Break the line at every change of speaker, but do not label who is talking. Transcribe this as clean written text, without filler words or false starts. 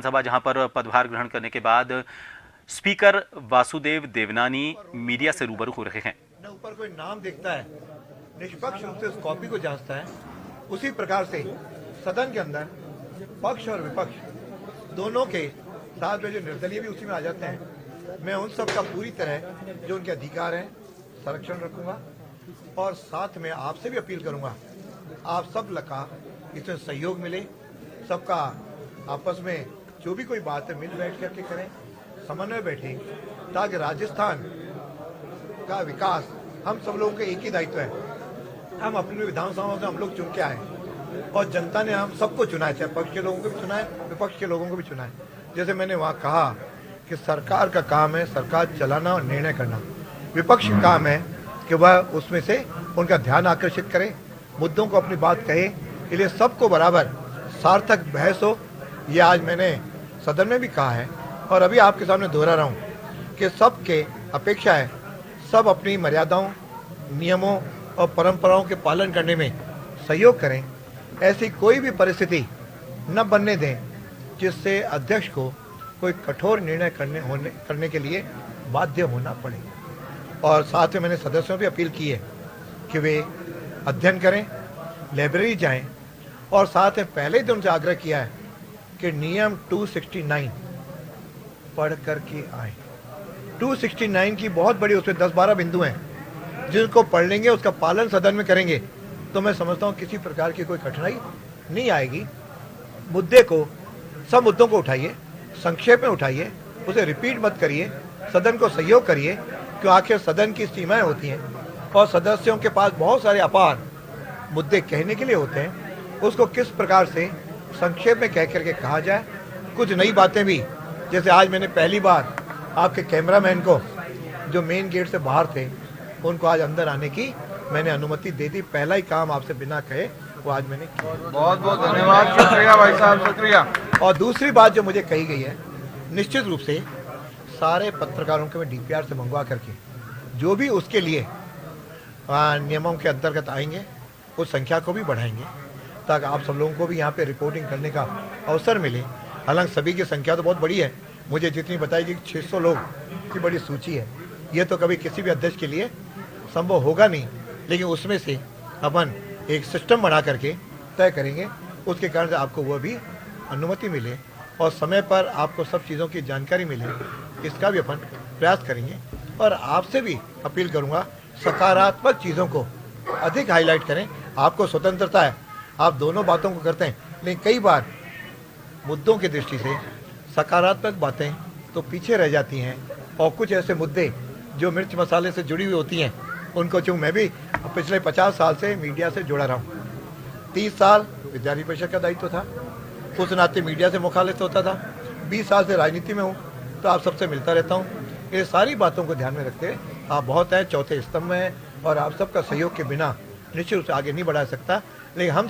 सभा जहां पर पदभार ग्रहण करने के बाद स्पीकर वासुदेव देवनानी मीडिया से रूबरू हो रहे हैं।
न ऊपर कोई नाम देखता है, निष्पक्ष रूप से उस कॉपी को जांचता है। उसी प्रकार से सदन के अंदर पक्ष और विपक्ष दोनों के साथ में जो निर्दलीय भी उसी में आ जाते हैं। मैं उन सब का पूरी तरह जो उनके अधिकार हैं संरक्षण रखूंगा और साथ में आपसे भी अपील करूंगा, आप सब का इसमें सहयोग मिले, सबका आपस में जो भी कोई बात है मिल बैठ करके करें, समन्वय बैठे, ताकि राजस्थान का विकास हम सब लोगों का एक ही दायित्व है। हम अपनी विधानसभाओं से हम लोग चुन के आए और जनता ने हम सबको चुना है, चाहे पक्ष के लोगों को भी चुना है, विपक्ष के लोगों को भी चुना है। जैसे मैंने वहाँ कहा कि सरकार का काम है सरकार चलाना और निर्णय करना, विपक्ष का काम है कि वह उसमें से उनका ध्यान आकर्षित करे, मुद्दों को अपनी बात कहे, इसलिए सबको बराबर सार्थक बहस हो। ये आज मैंने सदन में भी कहा है और अभी आपके सामने दोहरा रहा हूँ कि सबके अपेक्षा है सब अपनी मर्यादाओं, नियमों और परंपराओं के पालन करने में सहयोग करें। ऐसी कोई भी परिस्थिति न बनने दें जिससे अध्यक्ष को कोई कठोर निर्णय करने के लिए बाध्य होना पड़े। और साथ में मैंने सदस्यों भी अपील की है कि वे अध्ययन करें, लाइब्रेरी जाएं और साथ में पहले ही उनसे आग्रह किया है कि नियम 269 पढ़ करके आए। 269 की बहुत बड़ी उसमें 10-12 बिंदु हैं, जिनको पढ़ लेंगे उसका पालन सदन में करेंगे तो मैं समझता हूँ किसी प्रकार की कोई कठिनाई नहीं आएगी। मुद्दे को, सब मुद्दों को उठाइए, संक्षेप में उठाइए, उसे रिपीट मत करिए, सदन को सहयोग करिए, क्यों आखिर सदन की सीमाएं होती हैं और सदस्यों के पास बहुत सारे अपार मुद्दे कहने के लिए होते हैं। उसको किस प्रकार से संक्षेप में कह करके कहा जाए। कुछ नई बातें भी, जैसे आज मैंने पहली बार आपके कैमरामैन को जो मेन गेट से बाहर थे उनको आज अंदर आने की मैंने अनुमति दे दी। पहला ही काम आपसे बिना कहे वो आज मैंने किया।
बहुत बहुत धन्यवाद, शुक्रिया भाई साहब, शुक्रिया।
और दूसरी बात जो मुझे कही गई है, निश्चित रूप से सारे पत्रकारों को मैं डीपीआर से मंगवा करके जो भी उसके लिए नियमों के अंतर्गत आएंगे उस संख्या को भी बढ़ाएंगे ताकि आप सब लोगों को भी यहाँ पे रिपोर्टिंग करने का अवसर मिले। हालांकि सभी की संख्या तो बहुत बड़ी है, मुझे जितनी बताई गई 600 लोग की बड़ी सूची है। ये तो कभी किसी भी अध्यक्ष के लिए संभव होगा नहीं, लेकिन उसमें से अपन एक सिस्टम बना करके तय करेंगे, उसके कारण से आपको वह भी अनुमति मिले और समय पर आपको सब चीज़ों की जानकारी मिले, इसका भी अपन प्रयास करेंगे। और आपसे भी अपील करूँगा सकारात्मक चीज़ों को अधिक हाईलाइट करें। आपको स्वतंत्रता है, आप दोनों बातों को करते हैं, लेकिन कई बार मुद्दों की दृष्टि से सकारात्मक बातें तो पीछे रह जाती हैं और कुछ ऐसे मुद्दे जो मिर्च मसाले से जुड़ी हुई होती हैं उनको, चूँकि मैं भी पिछले 50 साल से मीडिया से जुड़ा रहा हूँ। 30 साल विद्यार्थी परिषद का दायित्व था, उस नाते मीडिया से मुखालिफ होता था। 20 साल से राजनीति में हूँ तो आप सबसे मिलता रहता हूँ। ये सारी बातों को ध्यान में रखते हुए आप बहुत हैं, चौथे स्तंभ में हैं और आप सबका सहयोग के बिना निश्चित रूप से आगे नहीं बढ़ा सकता। लेकिन हम